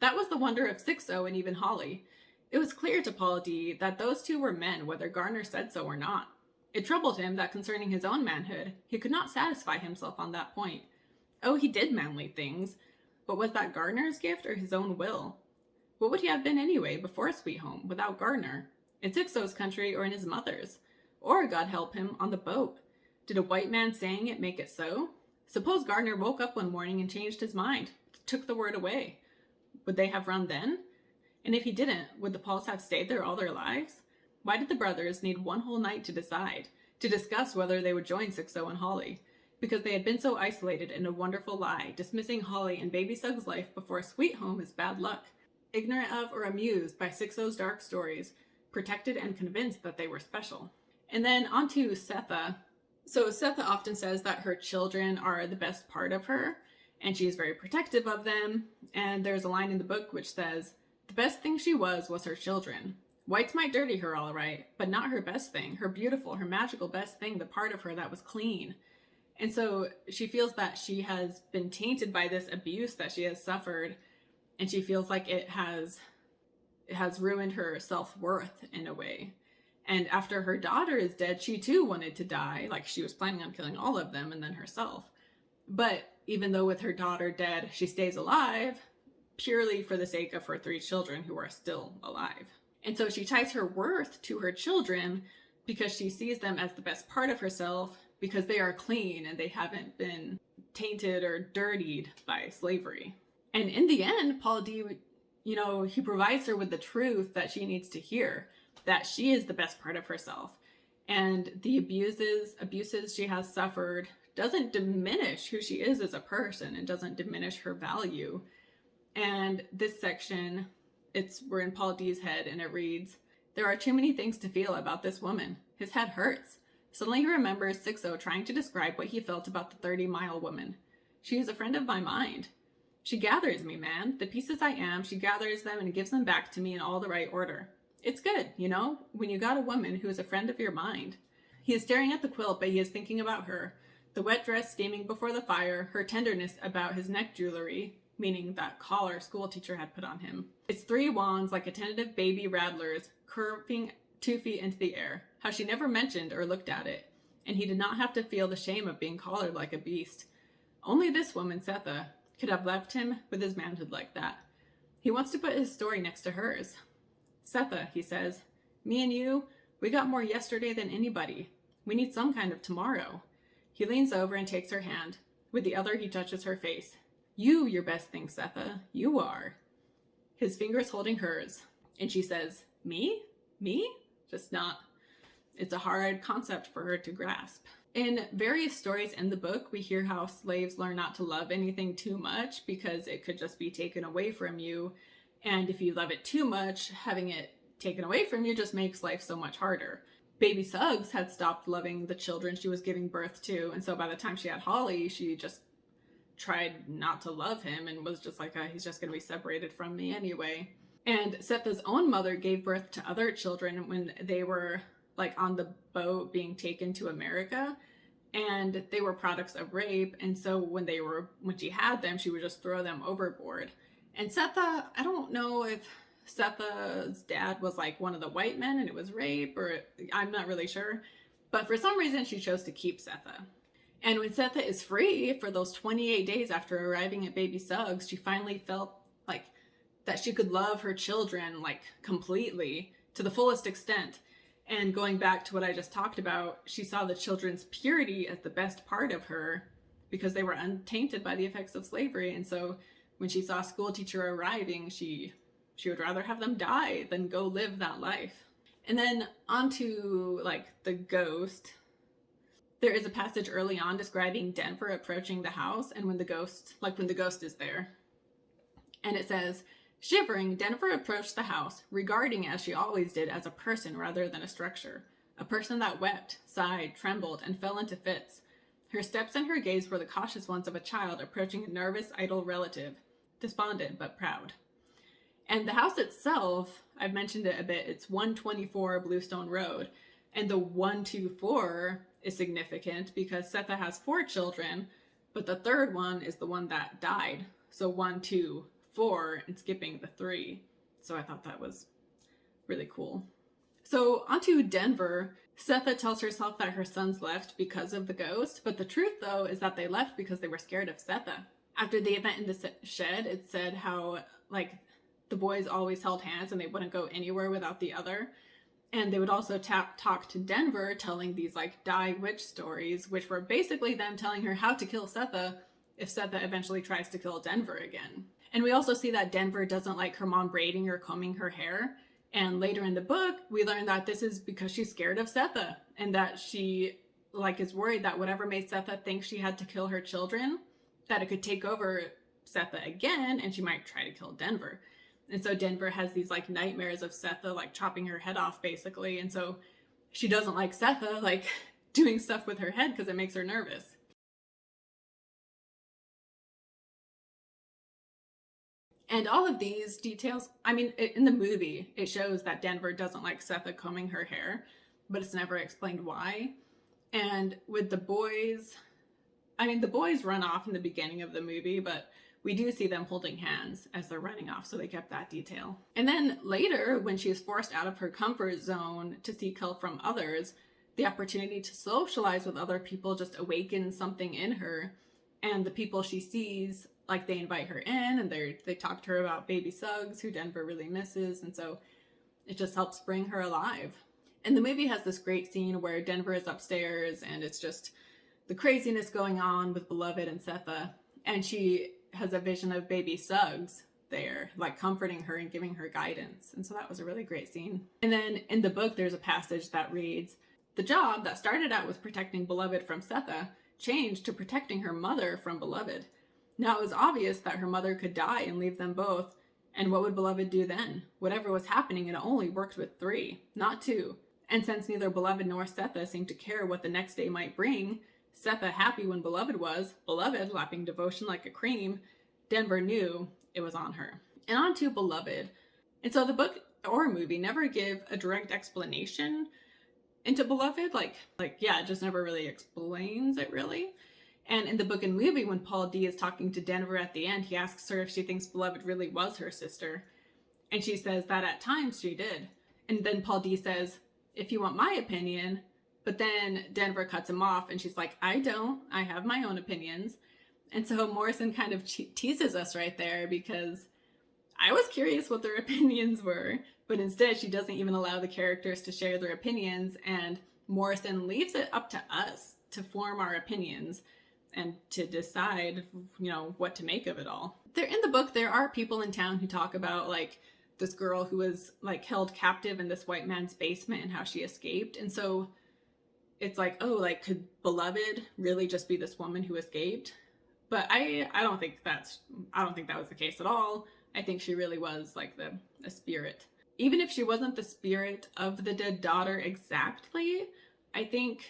that was the wonder of Sixo and even Halle. It was clear to Paul D that those two were men, whether Garner said so or not. It troubled him that concerning his own manhood, he could not satisfy himself on that point. Oh, he did manly things, but was that Garner's gift or his own will? What would he have been anyway before Sweet Home without Garner? In Sixo's country or in his mother's? Or, God help him, on the boat? Did a white man saying it make it so? Suppose Garner woke up one morning and changed his mind, took the word away. Would they have run then? And if he didn't, would the Pauls have stayed there all their lives? Why did the brothers need one whole night to decide, to discuss whether they would join Sixo and Halle? Because they had been so isolated in a wonderful lie, dismissing Halle and Baby Sug's life before Sweet Home is bad luck, ignorant of or amused by Sixo's dark stories, protected and convinced that they were special. And then on to Sethe. So Sethe often says that her children are the best part of her, and she is very protective of them. And there's a line in the book which says, the best thing she was her children. Whites might dirty her all right, but not her best thing, her beautiful, her magical best thing, the part of her that was clean. And so she feels that she has been tainted by this abuse that she has suffered, and she feels like it has ruined her self-worth in a way. And after her daughter is dead, she too wanted to die, like she was planning on killing all of them and then herself. But even though with her daughter dead, she stays alive purely for the sake of her 3 children who are still alive. And so she ties her worth to her children because she sees them as the best part of herself, because they are clean and they haven't been tainted or dirtied by slavery. And in the end, Paul D, he provides her with the truth that she needs to hear, that she is the best part of herself. And the abuses she has suffered doesn't diminish who she is as a person and doesn't diminish her value. And this section, we're in Paul D's head, and it reads, there are too many things to feel about this woman. His head hurts. Suddenly he remembers Sixo trying to describe what he felt about the 30-mile woman. She is a friend of my mind. She gathers me, man. The pieces I am, she gathers them and gives them back to me in all the right order. It's good, when you got a woman who is a friend of your mind. He is staring at the quilt, but he is thinking about her. The wet dress steaming before the fire, her tenderness about his neck jewelry, meaning that collar schoolteacher had put on him. Its 3 wands like attentive baby rattlers, curving 2 feet into the air. How she never mentioned or looked at it. And he did not have to feel the shame of being collared like a beast. Only this woman, Sethe, could have left him with his manhood like that. He wants to put his story next to hers. Sethe, he says, me and you, we got more yesterday than anybody. We need some kind of tomorrow. He leans over and takes her hand. With the other, he touches her face. You, your best thing, Sethe. You are. His fingers holding hers. And she says, me? Me? Just not. It's a hard concept for her to grasp. In various stories in the book, we hear how slaves learn not to love anything too much because it could just be taken away from you. And if you love it too much, having it taken away from you just makes life so much harder. Baby Suggs had stopped loving the children she was giving birth to. And so by the time she had Halle, she just tried not to love him and was just like, he's just going to be separated from me anyway. And Sethe's own mother gave birth to other children when they were like on the boat being taken to America, and they were products of rape. And so when she had them, she would just throw them overboard. And Sethe, I don't know if Sethe's dad was like one of the white men and it was rape, or I'm not really sure. But for some reason, she chose to keep Sethe. And when Sethe is free for those 28 days after arriving at Baby Suggs, she finally felt like that she could love her children like completely to the fullest extent. And going back to what I just talked about, she saw the children's purity as the best part of her because they were untainted by the effects of slavery. And so when she saw a school teacher arriving, she would rather have them die than go live that life. And then onto like the ghost. There is a passage early on describing Denver approaching the house and when the ghost is there. And it says, shivering, Denver approached the house, regarding as she always did as a person rather than a structure. A person that wept, sighed, trembled, and fell into fits. Her steps and her gaze were the cautious ones of a child approaching a nervous, idle relative, despondent but proud. And the house itself, I've mentioned it a bit, it's 124 Bluestone Road. And the 124 is significant because Sethe has 4 children, but the third one is the one that died. So 1, 2, 4, and skipping the 3. So I thought that was really cool. So onto Denver. Sethe tells herself that her sons left because of the ghost, but the truth though is that they left because they were scared of Sethe. After the event in the shed, it said how like the boys always held hands and they wouldn't go anywhere without the other. And they would also talk to Denver, telling these like die witch stories, which were basically them telling her how to kill Sethe if Sethe eventually tries to kill Denver again. And we also see that Denver doesn't like her mom braiding or combing her hair. And later in the book, we learn that this is because she's scared of Sethe and that she like is worried that whatever made Sethe think she had to kill her children, that it could take over Sethe again and she might try to kill Denver. And so Denver has these like nightmares of Sethe like chopping her head off basically. And so she doesn't like Sethe like doing stuff with her head because it makes her nervous. And all of these details, I mean, in the movie, it shows that Denver doesn't like Sethe combing her hair, but it's never explained why. And with the boys, I mean, the boys run off in the beginning of the movie, but we do see them holding hands as they're running off, so they kept that detail. And then later, when she is forced out of her comfort zone to seek help from others, the opportunity to socialize with other people just awakens something in her. And the people she sees, like they invite her in and they talk to her about baby Suggs, who Denver really misses. And so it just helps bring her alive. And the movie has this great scene where Denver is upstairs and it's just the craziness going on with Beloved and Sethe. And she has a vision of baby Suggs there, like comforting her and giving her guidance. And so that was a really great scene. And then in the book, there's a passage that reads, the job that started out with protecting Beloved from Sethe changed to protecting her mother from Beloved. Now it was obvious that her mother could die and leave them both. And what would Beloved do then? Whatever was happening, it only worked with 3, not 2. And since neither Beloved nor Sethe seemed to care what the next day might bring, Sethe happy when Beloved was, Beloved lapping devotion like a cream, Denver knew it was on her. And on to Beloved. And so the book or movie never give a direct explanation into Beloved. Like, it just never really explains it really. And in the book and movie, when Paul D is talking to Denver at the end, he asks her if she thinks Beloved really was her sister. And she says that at times she did. And then Paul D says, if you want my opinion. But then Denver cuts him off and she's like, I don't. I have my own opinions. And so Morrison kind of teases us right there because I was curious what their opinions were. But instead, she doesn't even allow the characters to share their opinions. And Morrison leaves it up to us to form our opinions and to decide, what to make of it all. In the book, there are people in town who talk about like this girl who was like held captive in this white man's basement and how she escaped. And so it's like, oh, like could Beloved really just be this woman who escaped? But I don't think that was the case at all. I think she really was like a spirit. Even if she wasn't the spirit of the dead daughter exactly, I think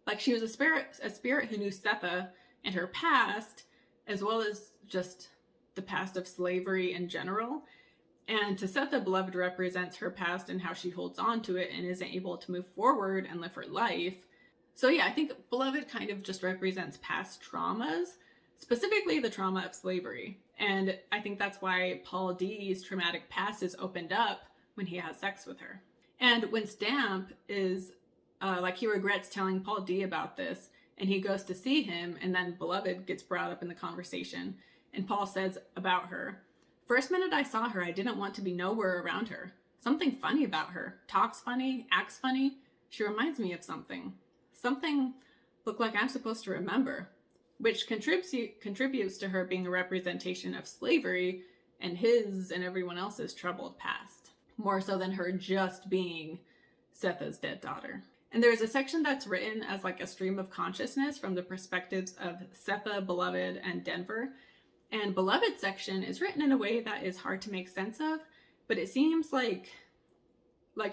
like she was a spirit who knew Sethe and her past, as well as just the past of slavery in general. And to Sethe, Beloved represents her past and how she holds on to it and isn't able to move forward and live her life. So yeah, I think Beloved kind of just represents past traumas, specifically the trauma of slavery. And I think that's why Paul D's traumatic past is opened up when he has sex with her. And when Stamp is he regrets telling Paul D about this, and he goes to see him, and then Beloved gets brought up in the conversation. And Paul says about her, first minute I saw her, I didn't want to be nowhere around her. Something funny about her. Talks funny, acts funny. She reminds me of something. Something looked like I'm supposed to remember. which contributes to her being a representation of slavery and his and everyone else's troubled past, more so than her just being Sethe's dead daughter. And there's a section that's written as like a stream of consciousness from the perspectives of Sethe, Beloved, and Denver. And Beloved section is written in a way that is hard to make sense of, but it seems like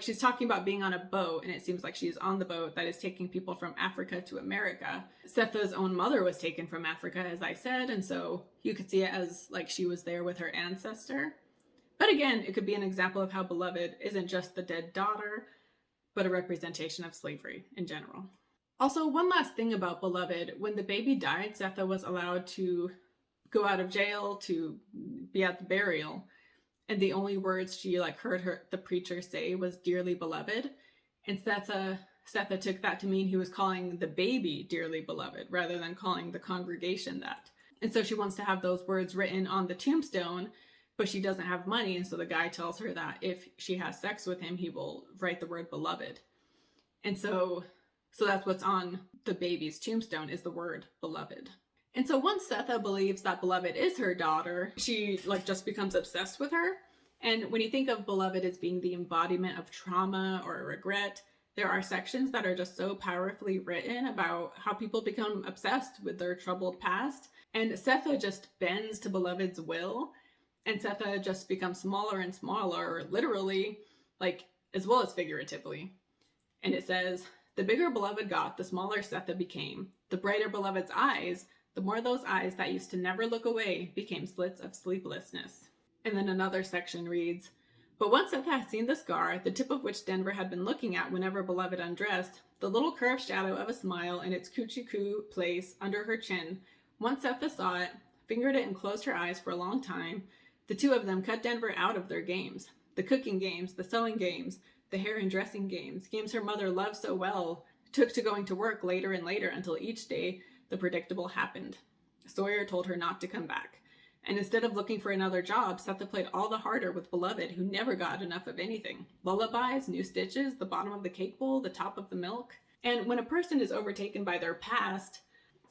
she's talking about being on a boat, and it seems like she's on the boat that is taking people from Africa to America. Sethe's own mother was taken from Africa, as I said, and so you could see it as like she was there with her ancestor. But again, it could be an example of how Beloved isn't just the dead daughter, but a representation of slavery in general. Also, one last thing about Beloved, when the baby died, Sethe was allowed to go out of jail to be at the burial. And the only words she heard the preacher say was "dearly beloved." And Sethe took that to mean he was calling the baby dearly beloved rather than calling the congregation that. And so she wants to have those words written on the tombstone, but she doesn't have money. And so the guy tells her that if she has sex with him, he will write the word beloved. And so that's what's on the baby's tombstone, is the word beloved. And so once Sethe believes that Beloved is her daughter, she just becomes obsessed with her. And when you think of Beloved as being the embodiment of trauma or regret, there are sections that are just so powerfully written about how people become obsessed with their troubled past. And Sethe just bends to Beloved's will, and Sethe just becomes smaller and smaller, literally, as well as figuratively. And it says, "The bigger Beloved got, the smaller Sethe became. The brighter Beloved's eyes, the more those eyes that used to never look away became slits of sleeplessness." And then another section reads, "But once Sethe had seen the scar, the tip of which Denver had been looking at whenever Beloved undressed, the little curved shadow of a smile in its coochie-coo place under her chin, once Sethe saw it, fingered it and closed her eyes for a long time, the two of them cut Denver out of their games. The cooking games, the sewing games, the hair and dressing games her mother loved so well, took to going to work later and later until each day the predictable happened. Sawyer told her not to come back. And instead of looking for another job, Sethe played all the harder with Beloved, who never got enough of anything. Lullabies, new stitches, the bottom of the cake bowl, the top of the milk." And when a person is overtaken by their past,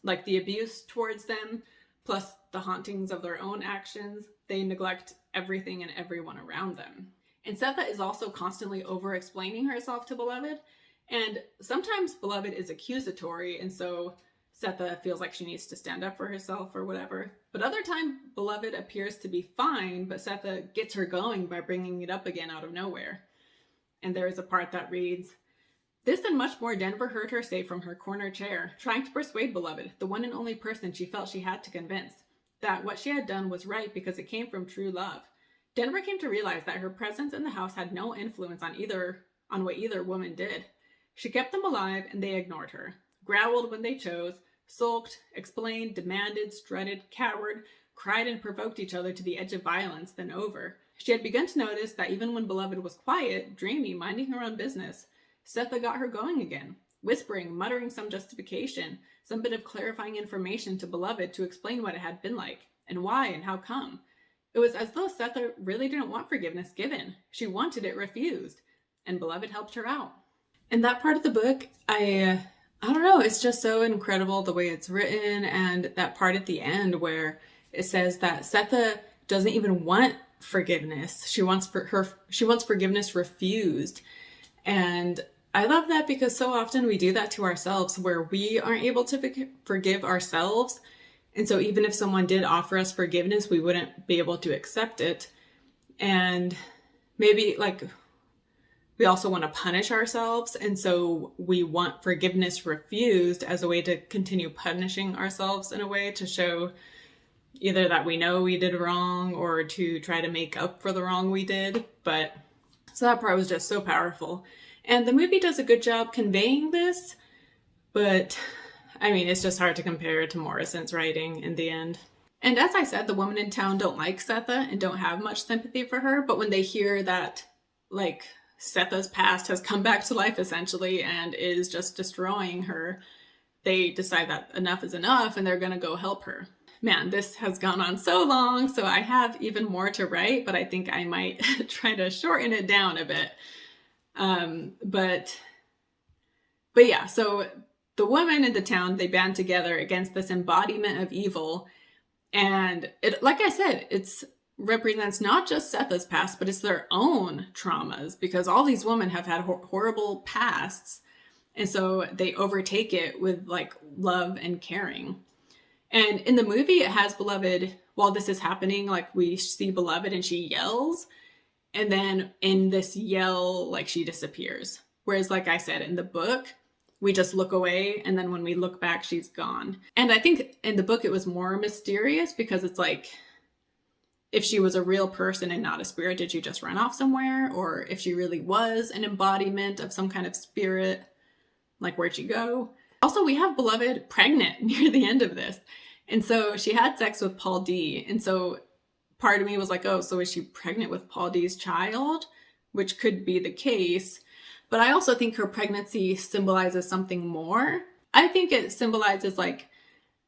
like the abuse towards them, plus the hauntings of their own actions, they neglect everything and everyone around them. And Sethe is also constantly over-explaining herself to Beloved, and sometimes Beloved is accusatory, and so Sethe feels like she needs to stand up for herself or whatever. But other times, Beloved appears to be fine, but Sethe gets her going by bringing it up again out of nowhere. And there is a part that reads, "This and much more Denver heard her say from her corner chair, trying to persuade Beloved, the one and only person she felt she had to convince, that what she had done was right because it came from true love. Denver came to realize that her presence in the house had no influence on what either woman did. She kept them alive and they ignored her, growled when they chose, sulked, explained, demanded, strutted, cowered, cried and provoked each other to the edge of violence, then over. She had begun to notice that even when Beloved was quiet, dreamy, minding her own business, Sethe got her going again, whispering, muttering some justification, some bit of clarifying information to Beloved to explain what it had been like, and why and how come. It was as though Sethe really didn't want forgiveness given. She wanted it refused, and Beloved helped her out." And that part of the book, I don't know, it's just so incredible the way it's written, and that part at the end where it says that Sethe doesn't even want forgiveness. She wants forgiveness refused. And I love that because so often we do that to ourselves where we aren't able to forgive ourselves. And so even if someone did offer us forgiveness, we wouldn't be able to accept it. And maybe we also want to punish ourselves. And so we want forgiveness refused as a way to continue punishing ourselves in a way to show either that we know we did wrong or to try to make up for the wrong we did. So that part was just so powerful. And the movie does a good job conveying this, but I mean, it's just hard to compare it to Morrison's writing in the end. And as I said, the women in town don't like Sethe and don't have much sympathy for her, but when they hear that, Sethe's past has come back to life essentially and is just destroying her, they decide that enough is enough and they're gonna go help her. Man, this has gone on so long, so I have even more to write, but I think I might try to shorten it down a bit. But yeah, so the women in the town, they band together against this embodiment of evil. And it, like I said, it's represents not just Sethe's past, but it's their own traumas, because all these women have had horrible pasts. And so they overtake it with like love and caring. And in the movie, it has Beloved, while this is happening, like we see Beloved and she yells. And then in this yell, like she disappears. Whereas, like I said, in the book, we just look away. And then when we look back, she's gone. And I think in the book, it was more mysterious because it's like, if she was a real person and not a spirit, did she just run off somewhere? Or if she really was an embodiment of some kind of spirit, like where'd she go? Also, we have Beloved pregnant near the end of this. And so she had sex with Paul D. And so part of me was like, oh, so is she pregnant with Paul D's child? Which could be the case. But I also think her pregnancy symbolizes something more. I think it symbolizes like,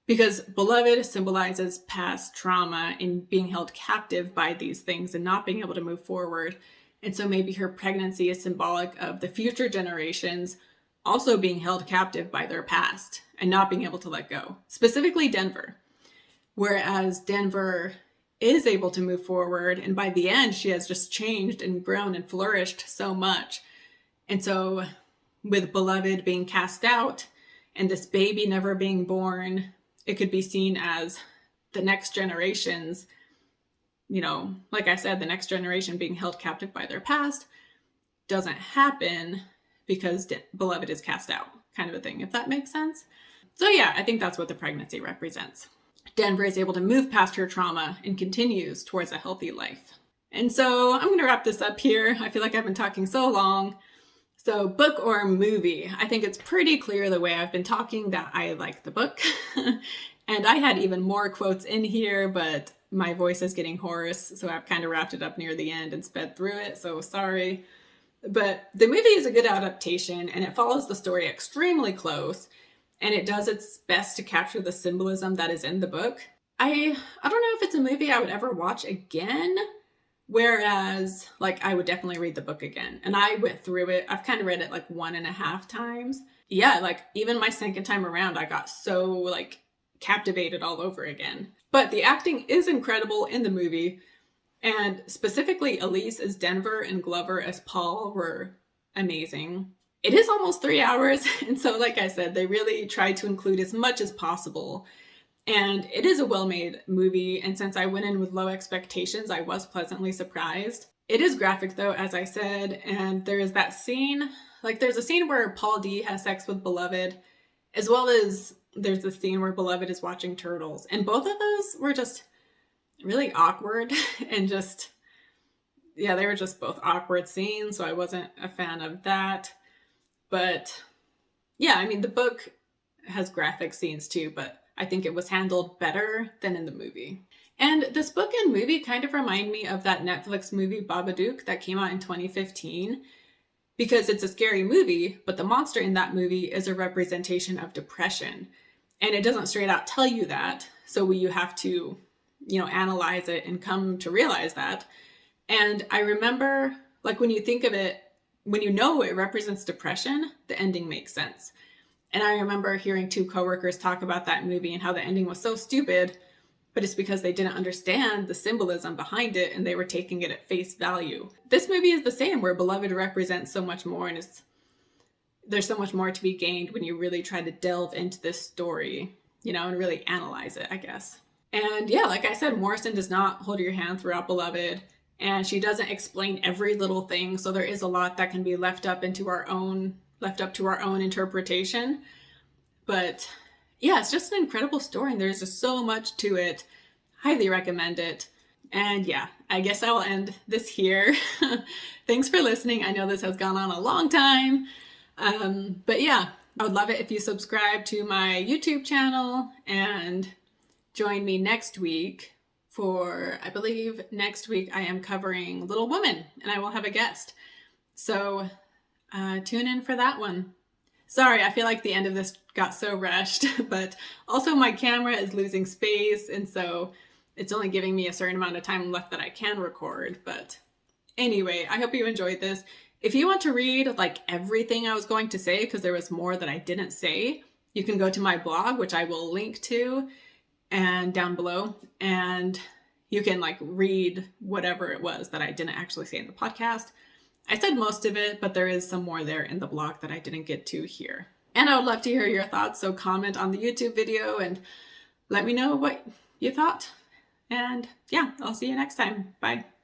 because Beloved symbolizes past trauma and being held captive by these things and not being able to move forward. And so maybe her pregnancy is symbolic of the future generations also being held captive by their past and not being able to let go. Specifically Denver. Whereas Denver is able to move forward, and by the end, she has just changed and grown and flourished so much. And so with Beloved being cast out and this baby never being born, it could be seen as the next generations, you know, like I said, the next generation being held captive by their past doesn't happen because Beloved is cast out, kind of a thing, if that makes sense. So yeah, I think that's what the pregnancy represents. Denver is able to move past her trauma and continues towards a healthy life. And so I'm going to wrap this up here. I feel like I've been talking so long. So book or movie? I think it's pretty clear the way I've been talking that I like the book. And I had even more quotes in here, but my voice is getting hoarse. So I've kind of wrapped it up near the end and sped through it. So sorry. But the movie is a good adaptation and it follows the story extremely close. And it does its best to capture the symbolism that is in the book. I don't know if it's a movie I would ever watch again. Whereas, like, I would definitely read the book again. And I went through it. I've kind of read it like 1.5 times. Yeah, like, even my second time around, I got so, like, captivated all over again. But the acting is incredible in the movie. And specifically, Elise as Denver and Glover as Paul were amazing. It is almost 3 hours. And so, like I said, they really tried to include as much as possible. And it is a well-made movie, and since I went in with low expectations, I was pleasantly surprised. It is graphic though, as I said, and there is that scene, like there's a scene where Paul D has sex with Beloved, as well as there's the scene where Beloved is watching turtles. And both of those were just really awkward and just, yeah, they were just both awkward scenes, so I wasn't a fan of that. But yeah, I mean, the book has graphic scenes too, but I think it was handled better than in the movie. And this book and movie kind of remind me of that Netflix movie Babadook that came out in 2015, because it's a scary movie, but the monster in that movie is a representation of depression. And it doesn't straight out tell you that. So you have to, you know, analyze it and come to realize that. And I remember, like, when you think of it, when you know it represents depression, the ending makes sense. And I remember hearing 2 coworkers talk about that movie and how the ending was so stupid, but it's because they didn't understand the symbolism behind it and they were taking it at face value. This movie is the same, where Beloved represents so much more, and there's so much more to be gained when you really try to delve into this story, you know, and really analyze it, I guess. And yeah, like I said, Morrison does not hold your hand throughout Beloved, and she doesn't explain every little thing, so there is a lot that can be left up to our own interpretation. But yeah, it's just an incredible story and there's just so much to it. Highly recommend it. And yeah, I guess I will end this here. Thanks for listening. I know this has gone on a long time. But yeah, I would love it if you subscribe to my YouTube channel and join me next week for, I believe next week I am covering Little Women and I will have a guest. So tune in for that one. Sorry, I feel like the end of this got so rushed, but also my camera is losing space, and so it's only giving me a certain amount of time left that I can record. But anyway, I hope you enjoyed this. If you want to read like everything I was going to say, because there was more that I didn't say, You can go to my blog, which I will link to and down below, and you can like read whatever it was that I didn't actually say in the podcast. I said most of it, but there is some more there in the blog that I didn't get to here. And I would love to hear your thoughts, so comment on the YouTube video and let me know what you thought. And yeah, I'll see you next time. Bye.